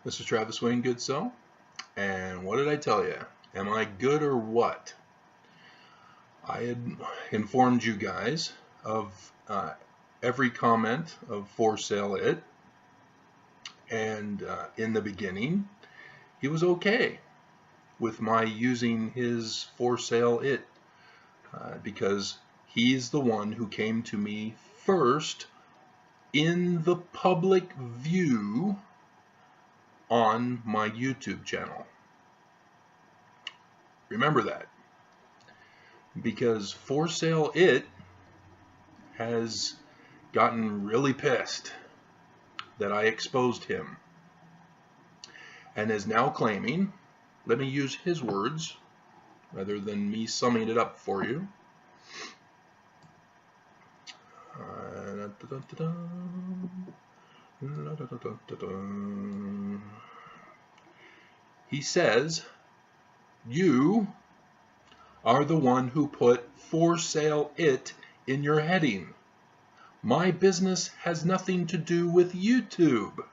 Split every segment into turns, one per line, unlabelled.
This is Travis Wayne Goodso, and what did I tell you? Am I good or what? I had informed you guys of every comment of 4saleit, and in the beginning, he was okay with my using his 4saleit because he's the one who came to me first in the public view on my YouTube channel. Remember that, because 4saleit has gotten really pissed that I exposed him and is now claiming, let me use his words rather than me summing it up for you. He says, you are the one who put 4saleit in your heading. My business has nothing to do with YouTube.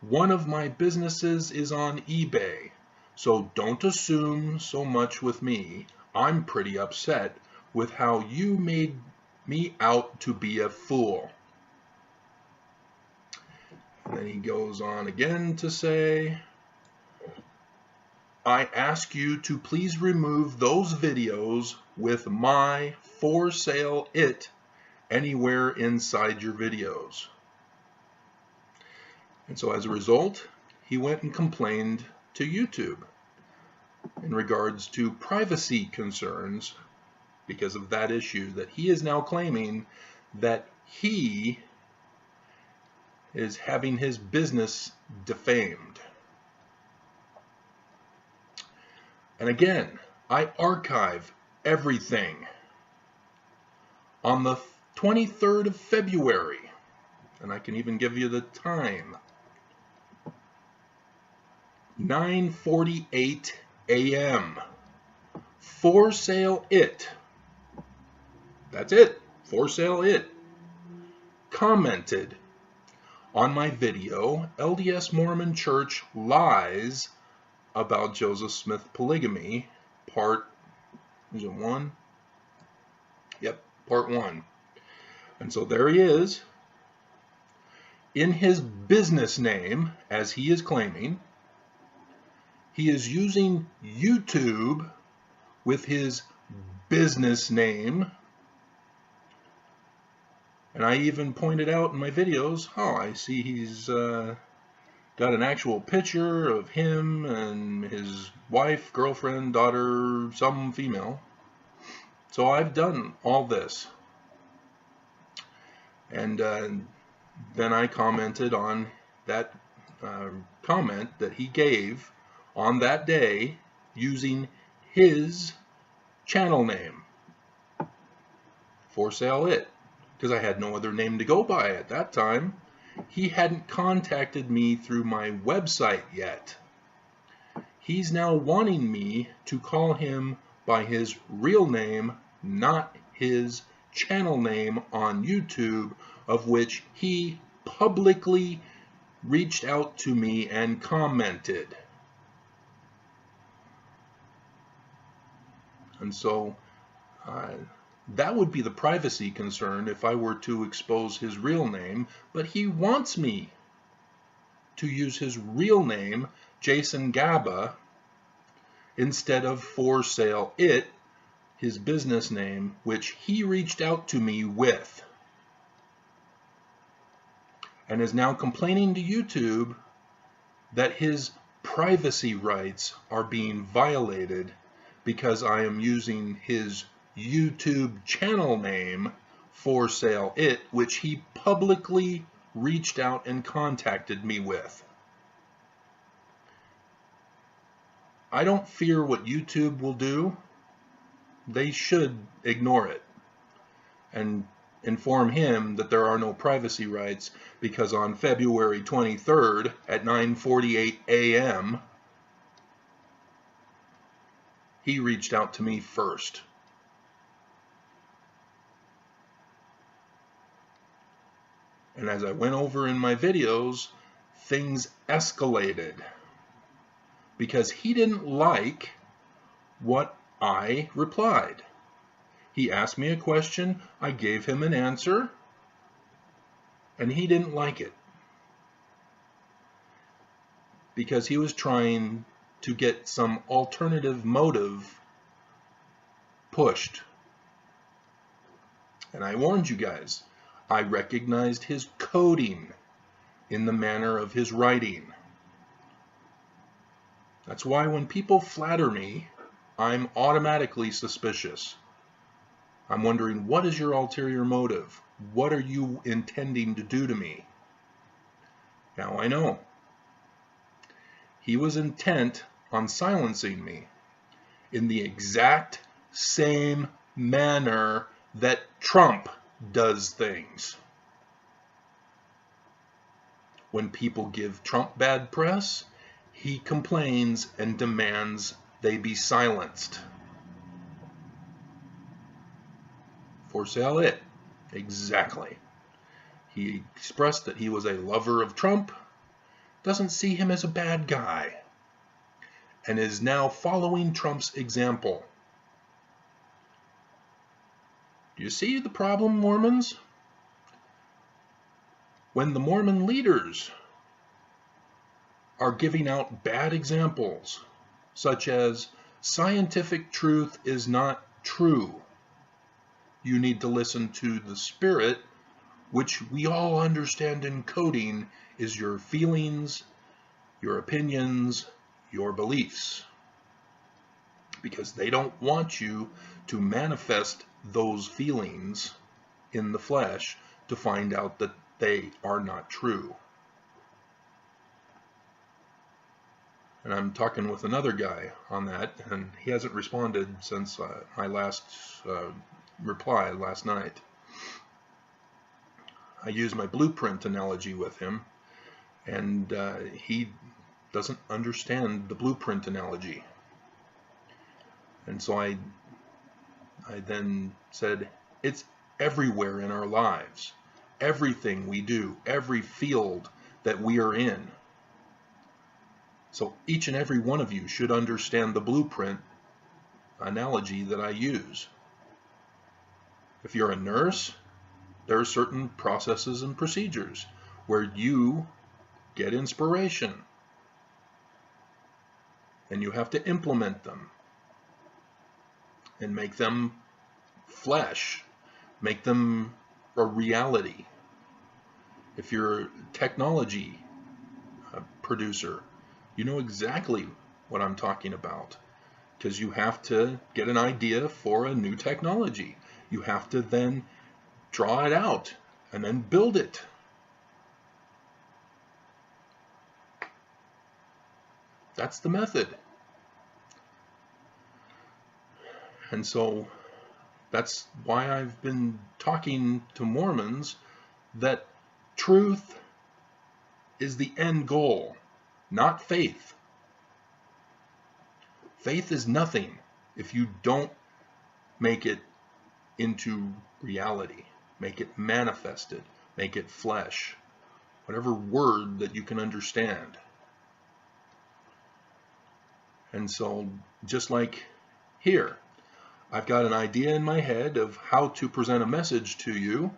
One of my businesses is on eBay, so don't assume so much with me. I'm pretty upset with how you made me out to be a fool. And then he goes on again to say, I ask you to please remove those videos with my 4saleit anywhere inside your videos. And so as a result, he went and complained to YouTube in regards to privacy concerns because of that issue that he is now claiming that he is having his business defamed. And again, I archive everything. On the 23rd of February, and I can even give you the time, 9:48 a.m. 4saleit, that's it, 4saleit, commented on my video, LDS Mormon Church Lies About Joseph Smith Polygamy, part, is it 1? Yep, part 1. And so there he is, in his business name, as he is claiming. He is using YouTube with his business name. And I even pointed out in my videos, oh, I see he's got an actual picture of him and his wife, girlfriend, daughter, some female. So I've done all this. And then I commented on that comment that he gave on that day using his channel name, 4saleit, because I had no other name to go by at that time. He hadn't contacted me through my website yet. He's now wanting me to call him by his real name, not his channel name on YouTube, of which he publicly reached out to me and commented. And so that would be the privacy concern if I were to expose his real name, but he wants me to use his real name, Jason Gaba, instead of 4saleit, his business name, which he reached out to me with, and is now complaining to YouTube that his privacy rights are being violated because I am using his YouTube channel name, 4saleit, which he publicly reached out and contacted me with. I don't fear what YouTube will do. They should ignore it and inform him that there are no privacy rights, because on February 23rd at 9:48 a.m. he reached out to me first. And as I went over in my videos, things escalated because he didn't like what I replied. He asked me a question, I gave him an answer, and he didn't like it because he was trying to get some alternative motive pushed. And I warned you guys, I recognized his coding in the manner of his writing. That's why when people flatter me, I'm automatically suspicious. I'm wondering, what is your ulterior motive? What are you intending to do to me? Now I know. He was intent on silencing me in the exact same manner that Trump does things. When people give Trump bad press, he complains and demands they be silenced. 4saleit, exactly. He expressed that he was a lover of Trump, doesn't see him as a bad guy, and is now following Trump's example. Do you see the problem, Mormons? When the Mormon leaders are giving out bad examples, such as scientific truth is not true, you need to listen to the Spirit, which we all understand in coding is your feelings, your opinions, your beliefs. Because they don't want you to manifest those feelings in the flesh to find out that they are not true. And I'm talking with another guy on that, and he hasn't responded since my last reply last night. I used my blueprint analogy with him, and he doesn't understand the blueprint analogy. And so I then said, it's everywhere in our lives. Everything we do, every field that we are in. So each and every one of you should understand the blueprint analogy that I use. If you're a nurse, there are certain processes and procedures where you get inspiration and you have to implement them and make them flesh, make them a reality. If you're a technology producer, you know exactly what I'm talking about, because you have to get an idea for a new technology. You have to then draw it out and then build it. That's the method. And so that's why I've been talking to Mormons that truth is the end goal, not faith. Faith is nothing if you don't make it into reality, make it manifested, make it flesh, whatever word that you can understand. And so just like here, I've got an idea in my head of how to present a message to you,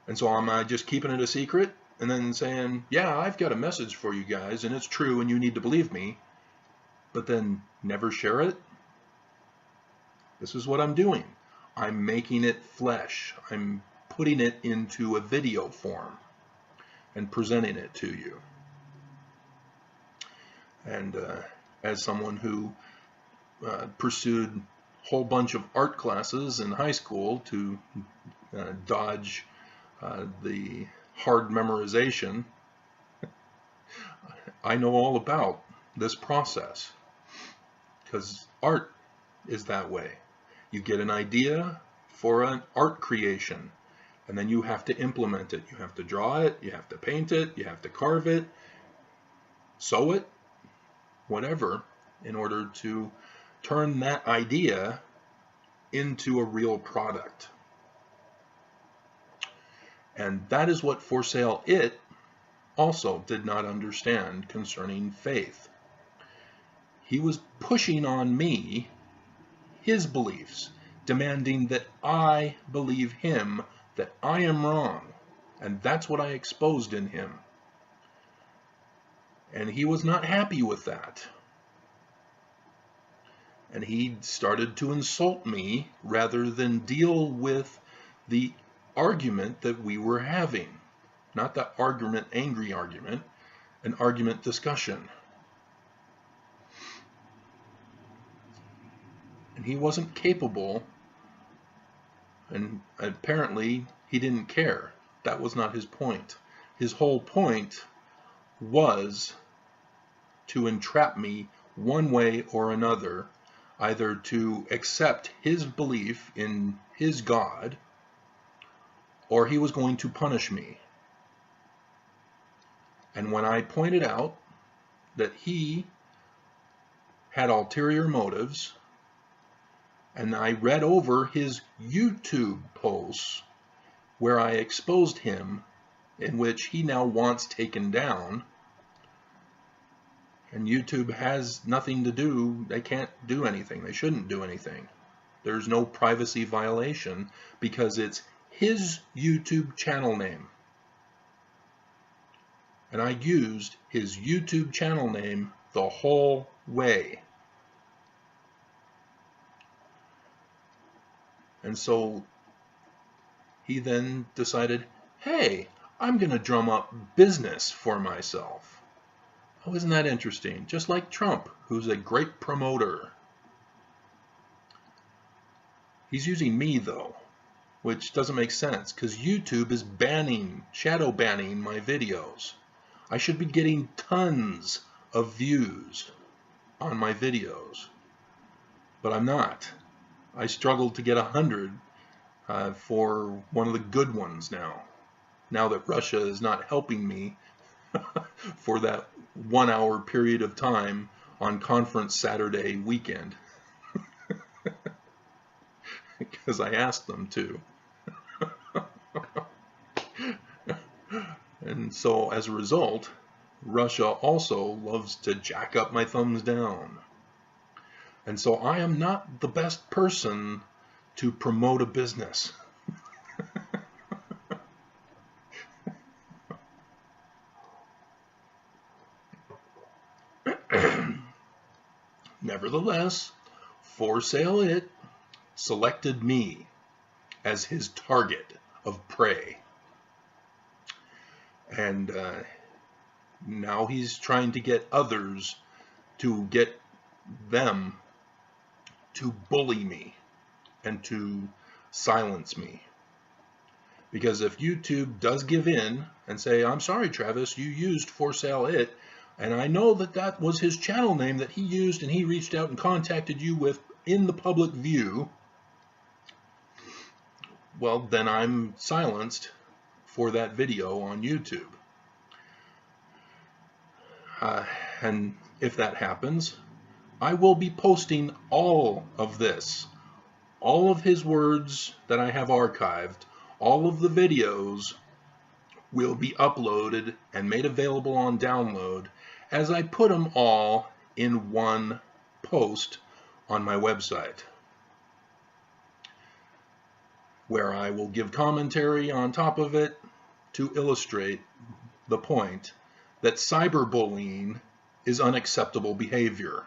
and so am I just keeping it a secret and then saying, yeah, I've got a message for you guys and it's true and you need to believe me, but then never share it? This is what I'm doing. I'm making it flesh. I'm putting it into a video form and presenting it to you. And as someone who pursued a whole bunch of art classes in high school to dodge the hard memorization, I know all about this process, because art is that way. You get an idea for an art creation, and then you have to implement it. You have to draw it, you have to paint it, you have to carve it, sew it, whatever, in order to turn that idea into a real product. And that is what 4saleit also did not understand concerning faith. He was pushing on me his beliefs, demanding that I believe him, that I am wrong, and that's what I exposed in him. And he was not happy with that. And he started to insult me rather than deal with the argument that we were having. Not that argument, angry argument, an argument discussion. And he wasn't capable, and apparently he didn't care. That was not his point. His whole point was to entrap me one way or another, either to accept his belief in his God, or he was going to punish me. And when I pointed out that he had ulterior motives, and I read over his YouTube posts where I exposed him, in which he now wants taken down, and YouTube has nothing to do, they can't do anything, they shouldn't do anything. There's no privacy violation because it's his YouTube channel name. And I used his YouTube channel name the whole way. And so he then decided, hey, I'm going to drum up business for myself. Oh, isn't that interesting? Just like Trump, who's a great promoter. He's using me, though, which doesn't make sense, because YouTube is shadow banning my videos. I should be getting tons of views on my videos, but I'm not. I struggled to get 100 for one of the good ones now that Russia is not helping me for that 1 hour period of time on conference Saturday weekend. Because I asked them to. And so as a result, Russia also loves to jack up my thumbs down. And so I am not the best person to promote a business. Nevertheless, 4saleit selected me as his target of prey. And now he's trying to get others to get them to bully me and to silence me. Because if YouTube does give in and say, I'm sorry, Travis, you used 4saleit, and I know that that was his channel name that he used and he reached out and contacted you with in the public view, well, then I'm silenced for that video on YouTube. And if that happens, I will be posting all of this, all of his words that I have archived, all of the videos will be uploaded and made available on download as I put them all in one post on my website, where I will give commentary on top of it to illustrate the point that cyberbullying is unacceptable behavior.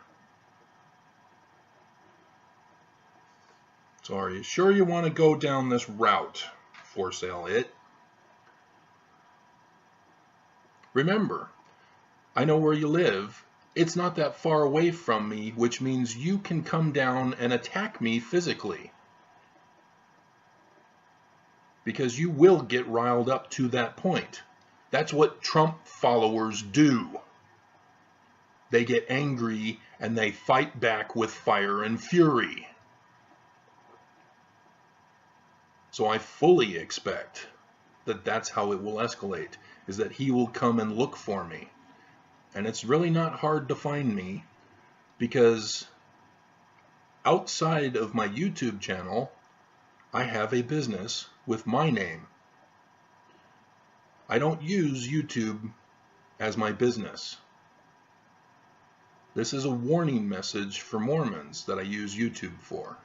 So are you sure you want to go down this route, 4saleit? Remember, I know where you live. It's not that far away from me, which means you can come down and attack me physically. Because you will get riled up to that point. That's what Trump followers do. They get angry and they fight back with fire and fury. So I fully expect that that's how it will escalate, is that he will come and look for me. And it's really not hard to find me, because outside of my YouTube channel, I have a business with my name. I don't use YouTube as my business. This is a warning message for Mormons that I use YouTube for.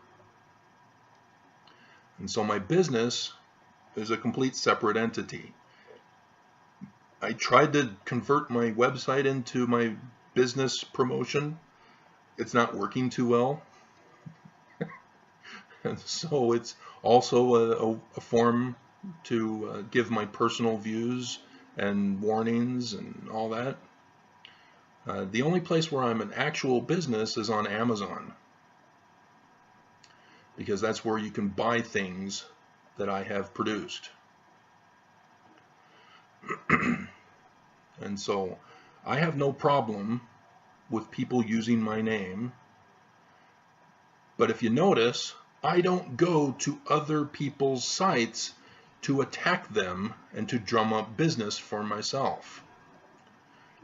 And so my business is a complete separate entity. I tried to convert my website into my business promotion. It's not working too well. And so it's also a form to give my personal views and warnings and all that. The only place where I'm an actual business is on Amazon, because that's where you can buy things that I have produced. And so I have no problem with people using my name, but if you notice, I don't go to other people's sites to attack them and to drum up business for myself.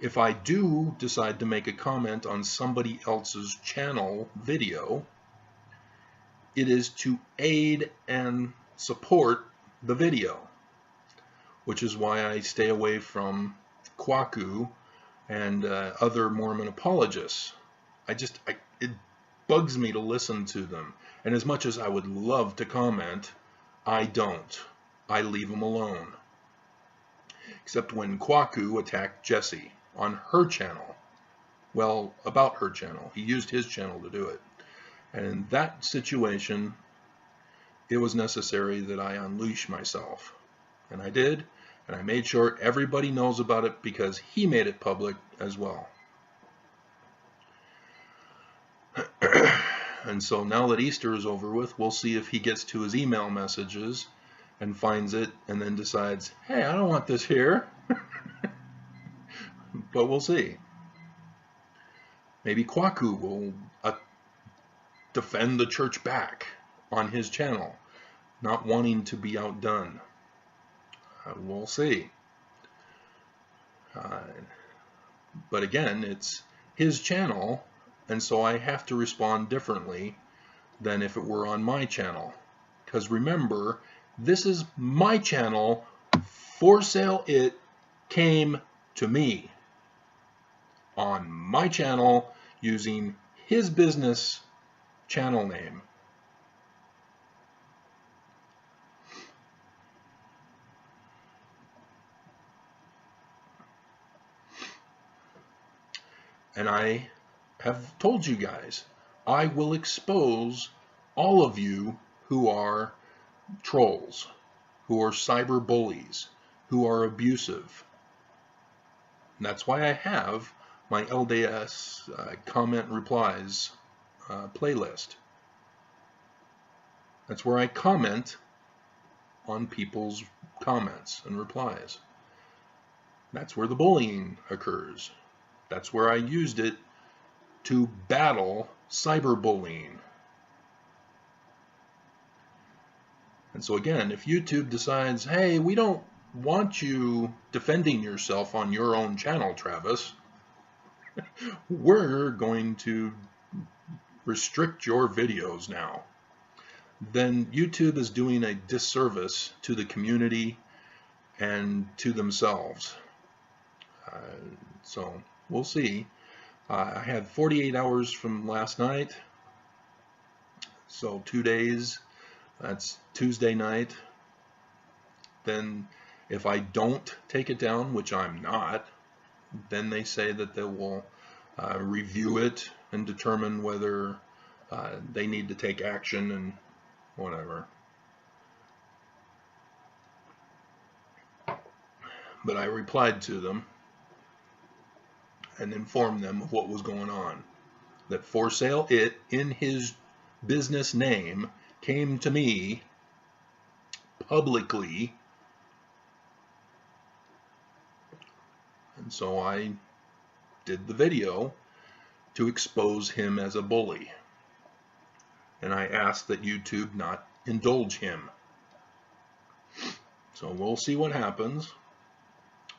If I do decide to make a comment on somebody else's channel video, it is to aid and support the video, which is why I stay away from Kwaku and other Mormon apologists. It bugs me to listen to them, and as much as I would love to comment, I don't. I leave them alone. Except when Kwaku attacked Jessie on her channel. Well, about her channel. He used his channel to do it. And in that situation, it was necessary that I unleash myself. And I did, and I made sure everybody knows about it because he made it public as well. And so now that Easter is over with, we'll see if he gets to his email messages and finds it and then decides, hey, I don't want this here. But we'll see. Maybe Kwaku will defend the church back on his channel, not wanting to be outdone. We'll see. But again, it's his channel, and so I have to respond differently than if it were on my channel. Because remember, this is my channel. 4saleit came to me on my channel using his business channel name. And I have told you guys, I will expose all of you who are trolls, who are cyber bullies, who are abusive. And that's why I have my LDS comment replies playlist. That's where I comment on people's comments and replies. That's where the bullying occurs. That's where I used it to battle cyberbullying. And so again, if YouTube decides, hey, we don't want you defending yourself on your own channel, Travis, we're going to restrict your videos now, then YouTube is doing a disservice to the community and to themselves. So we'll see. I had 48 hours from last night, so 2 days. That's Tuesday night. Then if I don't take it down, which I'm not, then they say that they will review it and determine whether they need to take action and whatever. But I replied to them and informed them of what was going on. That 4saleit, in his business name, came to me publicly, and so I did the video to expose him as a bully, and I asked that YouTube not indulge him. So we'll see what happens.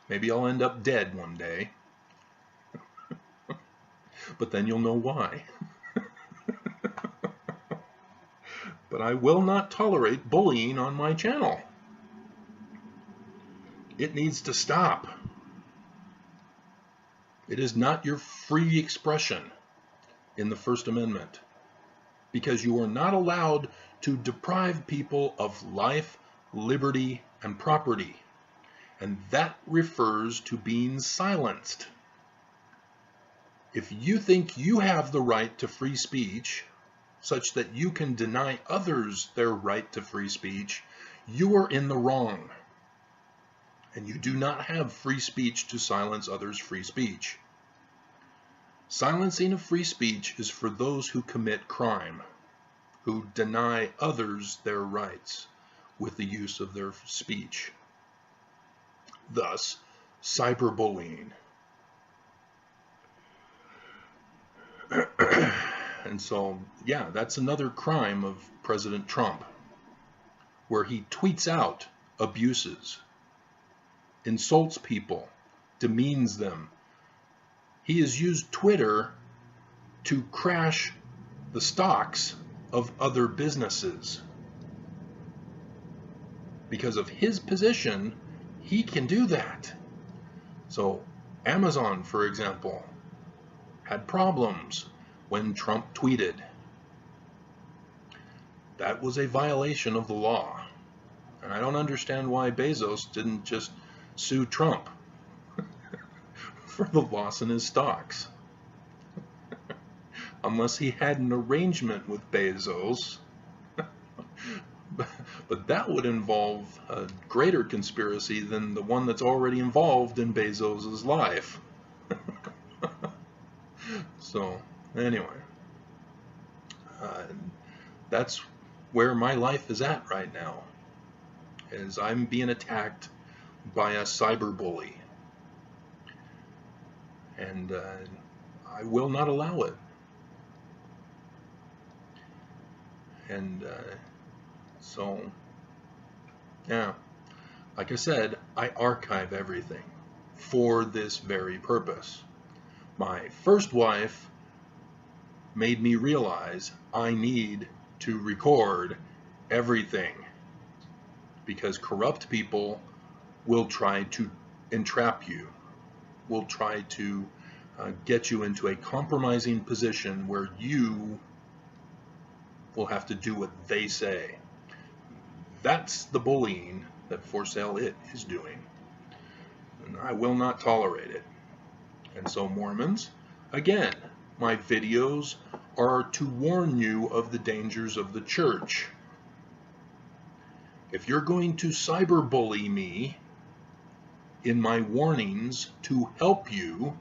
Maybe I'll end up dead one day, but then you'll know why. But I will not tolerate bullying on my channel. It needs to stop. It is not your free expression in the First Amendment, because you are not allowed to deprive people of life, liberty, and property. And that refers to being silenced. If you think you have the right to free speech, such that you can deny others their right to free speech, you are in the wrong. And you do not have free speech to silence others' free speech. Silencing of free speech is for those who commit crime, who deny others their rights with the use of their speech. Thus, cyberbullying. And so, yeah, that's another crime of President Trump, where he tweets out abuses, insults people, demeans them. He has used Twitter to crash the stocks of other businesses. Because of his position, he can do that. So Amazon, for example, had problems when Trump tweeted. That was a violation of the law. And I don't understand why Bezos didn't just sue Trump for the loss in his stocks. Unless he had an arrangement with Bezos. But that would involve a greater conspiracy than the one that's already involved in Bezos' life. So, anyway, that's where my life is at right now, is I'm being attacked by a cyberbully, and I will not allow it. And so, yeah, like I said, I archive everything for this very purpose. My first wife made me realize I need to record everything, because corrupt people will try to entrap you, will try to get you into a compromising position where you will have to do what they say. That's the bullying that 4saleit is doing, and I will not tolerate it. And so, Mormons, again, my videos are to warn you of the dangers of the church. If you're going to cyberbully me in my warnings to help you,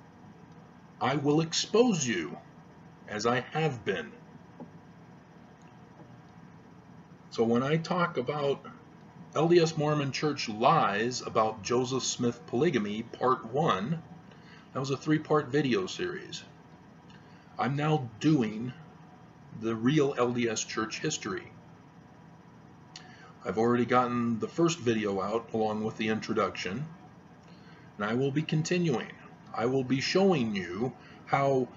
I will expose you, as I have been. So when I talk about LDS Mormon Church lies about Joseph Smith polygamy, part 1, that was a 3-part video series. I'm now doing the real LDS Church history. I've already gotten the first video out along with the introduction, and I will be continuing. I will be showing you how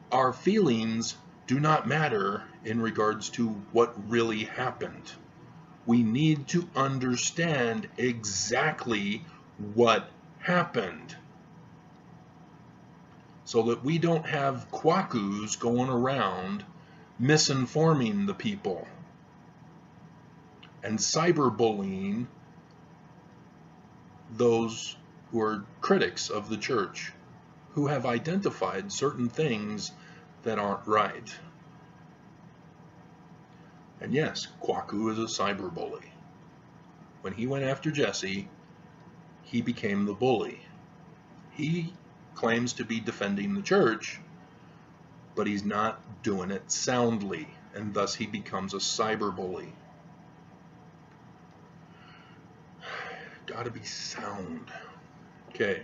our feelings do not matter in regards to what really happened. We need to understand exactly what happened, so that we don't have quackoos going around misinforming the people and cyberbullying those who are critics of the church, who have identified certain things that aren't right. And yes, Kwaku is a cyberbully. When he went after Jesse, he became the bully. He claims to be defending the church, but he's not doing it soundly, and thus he becomes a cyberbully. Gotta be sound. Okay.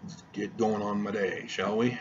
Let's get going on my day, shall we?